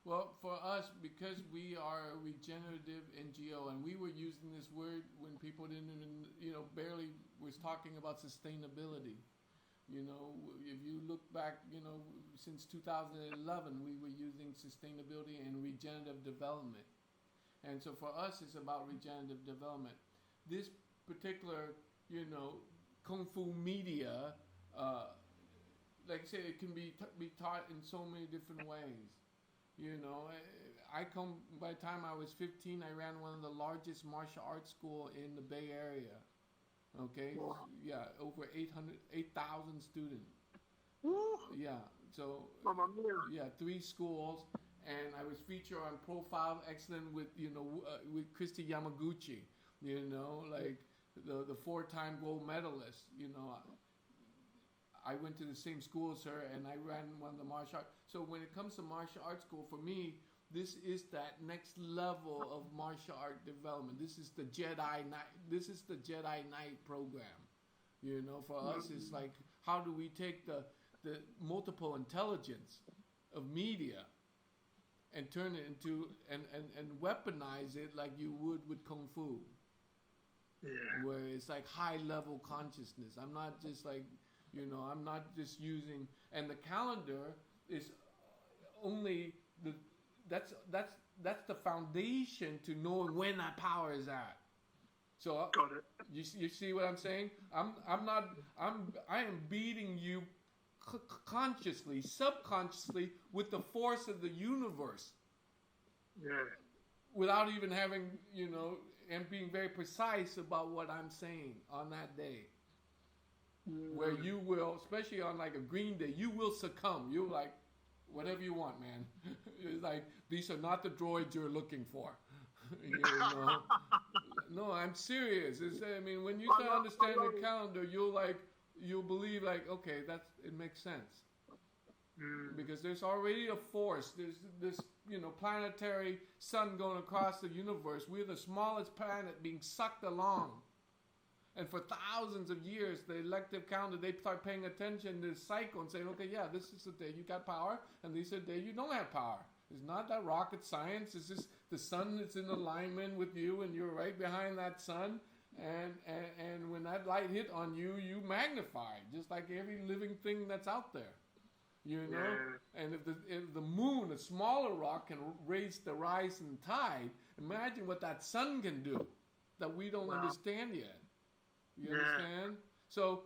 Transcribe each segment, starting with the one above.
Well, for us, because we are a regenerative NGO, and we were using this word when people didn't even, barely was talking about sustainability. If you look back, since 2011, we were using sustainability and regenerative development. And so for us, it's about regenerative development. This particular, Kung Fu media, like I said, it can be taught in so many different ways. By the time I was 15, I ran one of the largest martial arts school in the Bay Area. Okay? Wow. Yeah, over 8,000 students. Woo. Yeah, so, Mamma mia. yeah, 3 schools. And I was featured on Profile Excellent with Christy Yamaguchi, like the 4-time gold medalist. I went to the same school as her, and I ran one of the martial arts. So when it comes to martial arts school, for me, this is that next level of martial art development. This is the Jedi Knight. This is the Jedi Knight program. For us, it's like, how do we take the multiple intelligence of media and turn it into and weaponize it like you would with Kung Fu, where it's like high level consciousness. I'm not just like, I'm not just using, and the calendar is only that's the foundation to knowing when that power is at. So Got it. you see what I'm saying? I am beating you consciously, subconsciously, with the force of the universe, Yeah. without even having, and being very precise about what I'm saying on that day. Where you will, especially on like a green day, you will succumb. You're like, whatever you want, man. It's like, these are not the droids you're looking for. No, I'm serious. When you start understanding the calendar, you'll believe like, okay, it makes sense. Because there's already a force. There's this, planetary sun going across the universe. We're the smallest planet being sucked along. And for thousands of years, the elective calendar, they start paying attention to the cycle and saying, okay, yeah, this is the day you got power, and this is the day you don't have power. It's not that rocket science. It's just the sun is in alignment with you, and you're right behind that sun. And when that light hit on you, you magnify, just like every living thing that's out there. Yeah. And if the moon, a smaller rock, can raise the rise and tide, imagine what that sun can do that we don't understand yet. You understand? So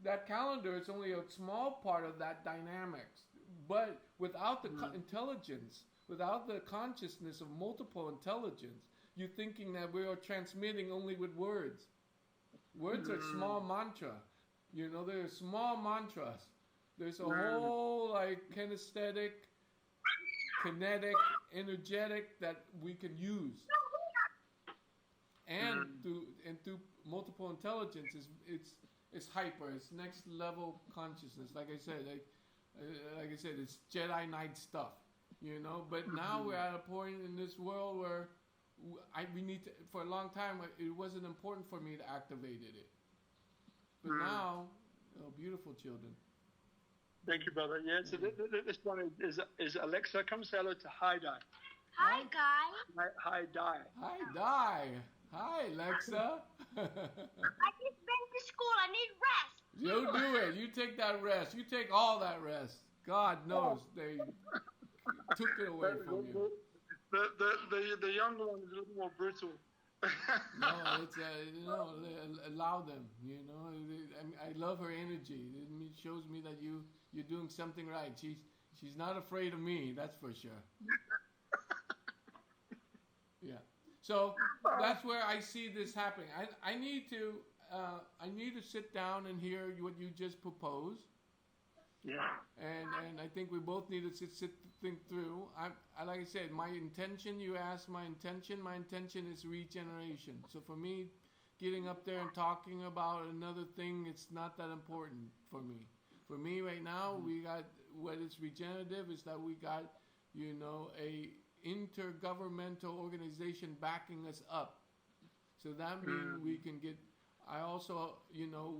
that calendar is only a small part of that dynamics. But without the intelligence, without the consciousness of multiple intelligence, you're thinking that we are transmitting only with words. Words are small mantra. There are small mantras. There's a whole like kinesthetic, kinetic, energetic that we can use. And through multiple intelligence, it's hyper. It's next level consciousness. Like I said, it's Jedi Knight stuff. But now we're at a point in this world where we need to. For a long time, it wasn't important for me to activate it. But now, beautiful children. Thank you, brother. Yeah. So this one is Alexa. Come say hello to Hi Di. Hi, Guy. Hi Di. Hi, Di. Hi, Alexa. I just been to school. I need rest. You do it. You take that rest. You take all that rest. God knows they took it away from you. The younger one is a little more brutal. No, it's allow them. I love her energy. It shows me that you're doing something right. She's not afraid of me. That's for sure. Yeah. So that's where I see this happening. I need to sit down and hear what you just proposed. Yeah. And I think we both need to think through. Like I said, my intention. You asked my intention. My intention is regeneration. So for me, getting up there and talking about another thing, it's not that important for me. For me right now, we got what is regenerative is that we got a intergovernmental organization backing us up. So that means we can get. I also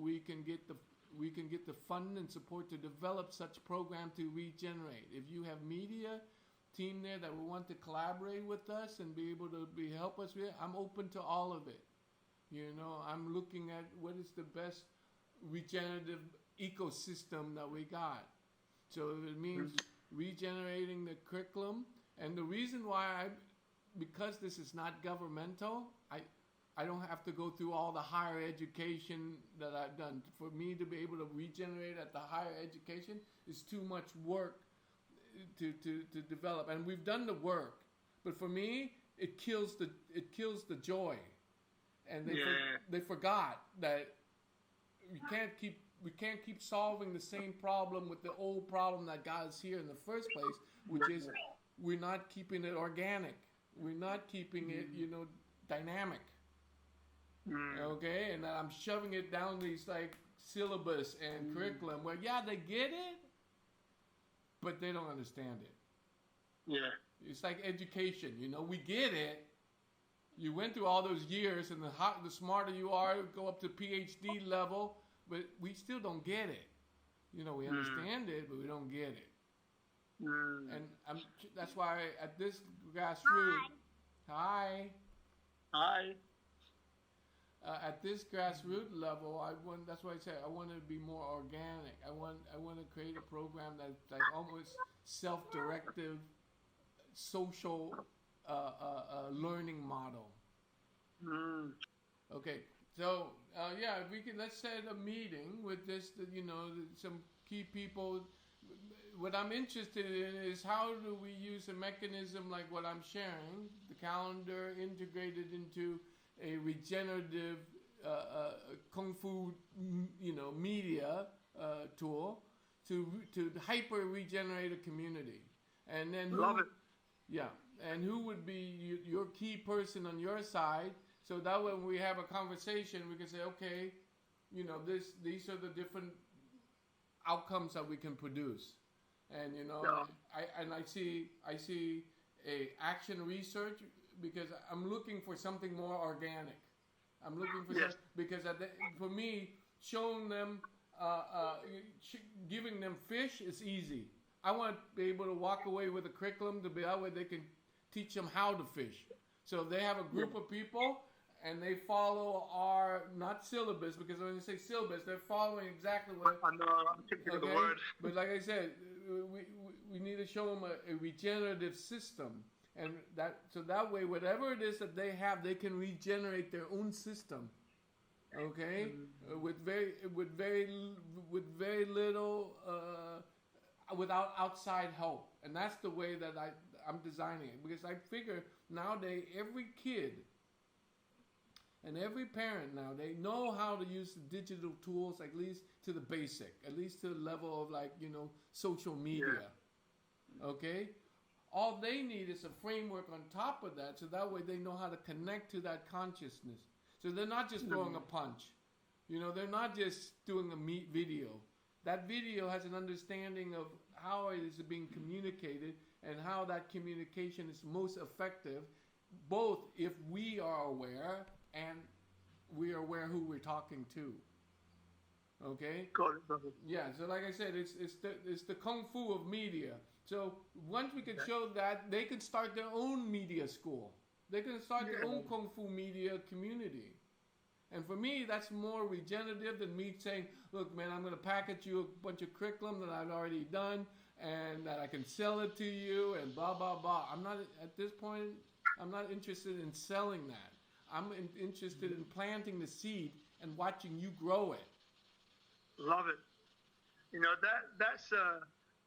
we can get the fund and support to develop such program to regenerate. If you have media team there that will want to collaborate with us and be able to help us with it, I'm open to all of it. You know, I'm looking at what is the best regenerative ecosystem that we got. So it means regenerating the curriculum. And the reason why because this is not governmental, I don't have to go through all the higher education that I've done. For me to be able to regenerate at the higher education is too much work to develop. And we've done the work, but for me, it kills the joy. And they forgot that we can't keep solving the same problem with the old problem that got us here in the first place, which is we're not keeping it organic. We're not keeping it, dynamic. Okay, and I'm shoving it down these like syllabus and curriculum where they get it, but they don't understand it. Yeah, it's like education. We get it. You went through all those years, and the smarter you are, go up to PhD level, but we still don't get it. We understand it, but we don't get it. And that's why at this grassroots, hi. At this grassroots level, that's why I said I want to be more organic. I want to create a program that's like almost self-directive, social learning model. Okay, so if we can, let's set a meeting with this, some key people. What I'm interested in is how do we use a mechanism like what I'm sharing, the calendar integrated into a regenerative kung fu, media tool to hyper regenerate a community, and then love it. Yeah, and who would be your key person on your side, so that when we have a conversation, we can say, okay, these are the different outcomes that we can produce, and I see a action research. Because I'm looking for something more organic. I'm looking for something, because for me, showing them, giving them fish is easy. I want to be able to walk away with a curriculum to be that way they can teach them how to fish. So they have a group of people and they follow our, not syllabus, because when you say syllabus, they're following exactly what. I know, I'm thinking of the word. But like I said, we need to show them a regenerative system. And that way, whatever it is that they have, they can regenerate their own system. Okay, with very little, without outside help, and that's the way that I'm designing it. Because I figure nowadays every kid and every parent now, they know how to use the digital tools, at least to the basic, at least to the level of social media. Okay. All they need is a framework on top of that, so that way they know how to connect to that consciousness. So they're not just throwing a punch. They're not just doing a video. That video has an understanding of how it is being communicated and how that communication is most effective, both if we are aware and we are aware who we're talking to. Okay? Got it, brother. Yeah, so like I said, it's the kung fu of media. So once we can show that, they can start their own media school. They can start their own kung fu media community. And for me, that's more regenerative than me saying, look, man, I'm going to package you a bunch of curriculum that I've already done and that I can sell it to you and blah, blah, blah. At this point, I'm not interested in selling that. I'm interested in planting the seed and watching you grow it. Love it. That's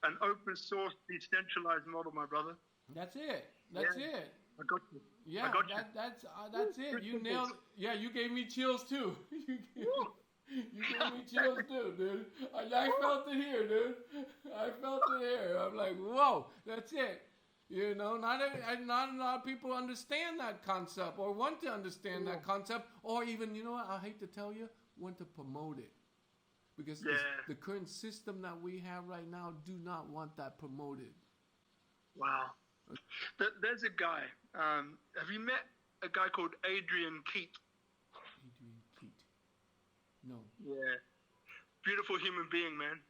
an open source, decentralized model, my brother. That's it. That's it. I got you. Yeah, I got you. That's it. You nailed it. Yeah, you gave me chills too. You gave me chills too, dude. I felt it here, dude. I felt it here. I'm like, whoa, that's it. Not a lot of people understand that concept or want to understand that concept, or even, I hate to tell you, want to promote it. Because the current system that we have right now do not want that promoted. Wow. There's a guy. Have you met a guy called Adrian Keat? Adrian Keat. No. Yeah. Beautiful human being, man.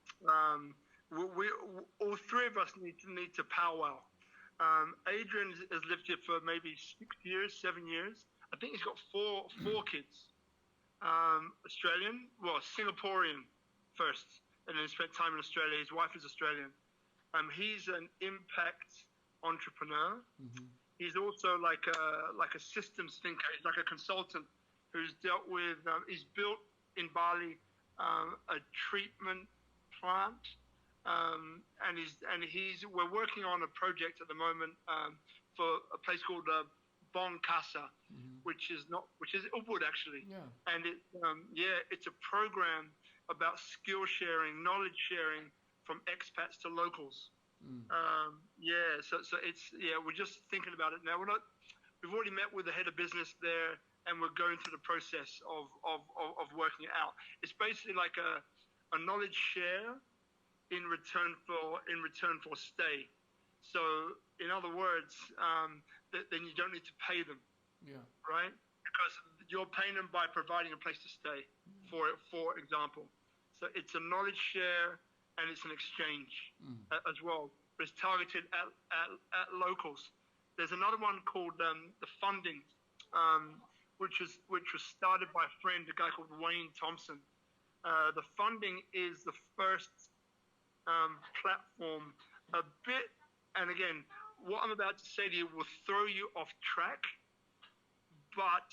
We all three of us need to powwow. Adrian has lived here for maybe 6 years, 7 years. I think he's got four kids. Australian, well, Singaporean first, and then spent time in Australia. His wife is Australian. He's an impact entrepreneur. Mm-hmm. He's also like a systems thinker. He's like a consultant who's dealt with. He's built in Bali a treatment plant, and we're working on a project at the moment for a place called Bong Casa, Mm-hmm. which is Ubud actually. Yeah. And it's a program about skill sharing, knowledge sharing from expats to locals. Mm. So we're just thinking about it now. We've already met with the head of business there, and we're going through the process of working it out. It's basically like a knowledge share in return for stay. So in other words, then you don't need to pay them. Yeah. Right? Because you're paying them by providing a place to stay, for example. So it's a knowledge share and it's an exchange as well. But it's targeted at locals. There's another one called the Funding, which was started by a friend, a guy called Wayne Thompson. The Funding is the first platform. And again, what I'm about to say to you will throw you off track, but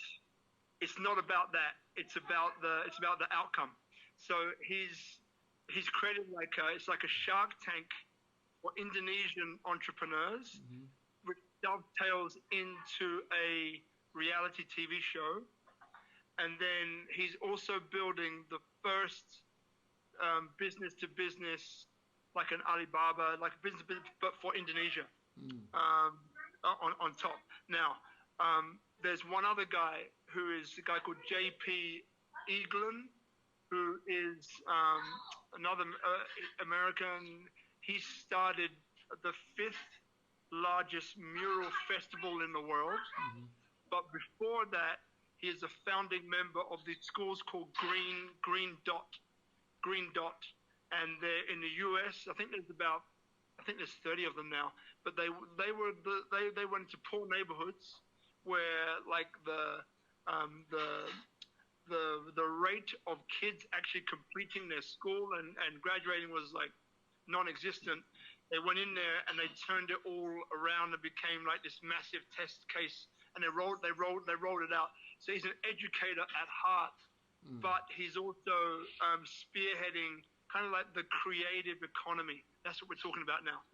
it's not about that. It's about the outcome. So he's created it's like a Shark Tank for Indonesian entrepreneurs, Mm-hmm. which dovetails into a reality TV show. And then he's also building the first business to business, like an Alibaba, like a business but for Indonesia. On top. Now, there's one other guy who is a guy called J.P. Eaglin, who is another American. He started the 5th largest mural festival in the world. Mm-hmm. But before that, he is a founding member of these schools called Green Dot. And they're in the US. I think there's 30 of them now. But they went into poor neighborhoods where like the rate of kids actually completing their school and graduating was like non-existent. They went in there and they turned it all around and became like this massive test case, and they rolled it out. So he's an educator at heart, but he's also spearheading kind of like the creative economy. That's what we're talking about now.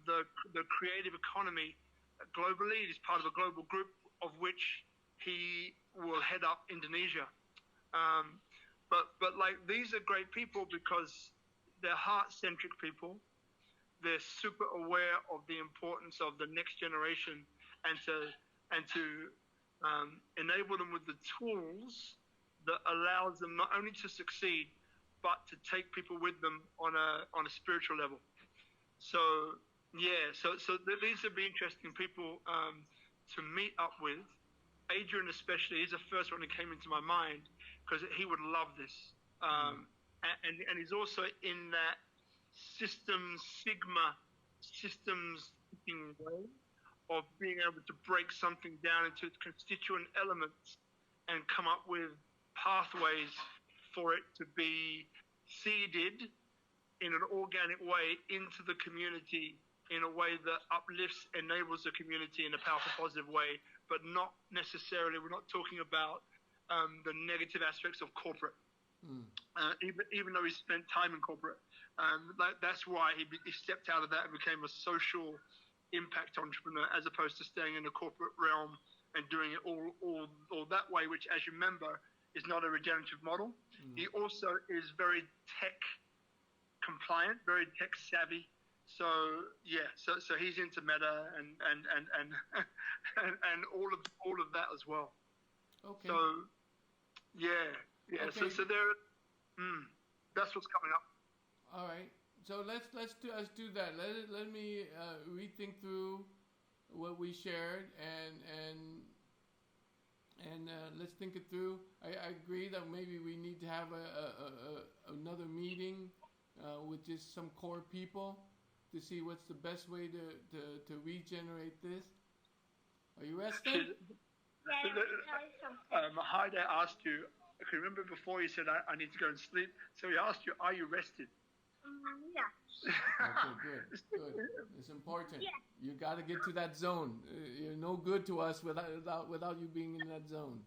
The creative economy globally. He's part of a global group of which he will head up Indonesia. But like these are great people because they're heart-centric people. They're super aware of the importance of the next generation and to enable them with the tools that allows them not only to succeed, but to take people with them on a spiritual level. So these would be interesting people to meet up with. Adrian especially, he's the first one that came into my mind because he would love this. And he's also in that systems thinking way of being able to break something down into its constituent elements and come up with pathways for it to be seeded in an organic way into the community in a way that uplifts, enables the community in a powerful, positive way, but not necessarily, we're not talking about the negative aspects of corporate. Even though he spent time in corporate. That's why he stepped out of that and became a social impact entrepreneur as opposed to staying in the corporate realm and doing it all that way, which, as you remember, is not a regenerative model. He also is very tech compliant, very tech savvy. So he's into meta and all of that as well. Okay. So okay. So there, that's what's coming up. All right. So let's do that. Let me rethink through what we shared and let's think it through. I agree that maybe we need to have another meeting with just some core people to see what's the best way to regenerate this. Are you rested? Haide asked you, okay, remember before you said, I need to go and sleep. So he asked you, are you rested? Yeah. Okay, good. It's important. You got to get to that zone. You're no good to us without you being in that zone.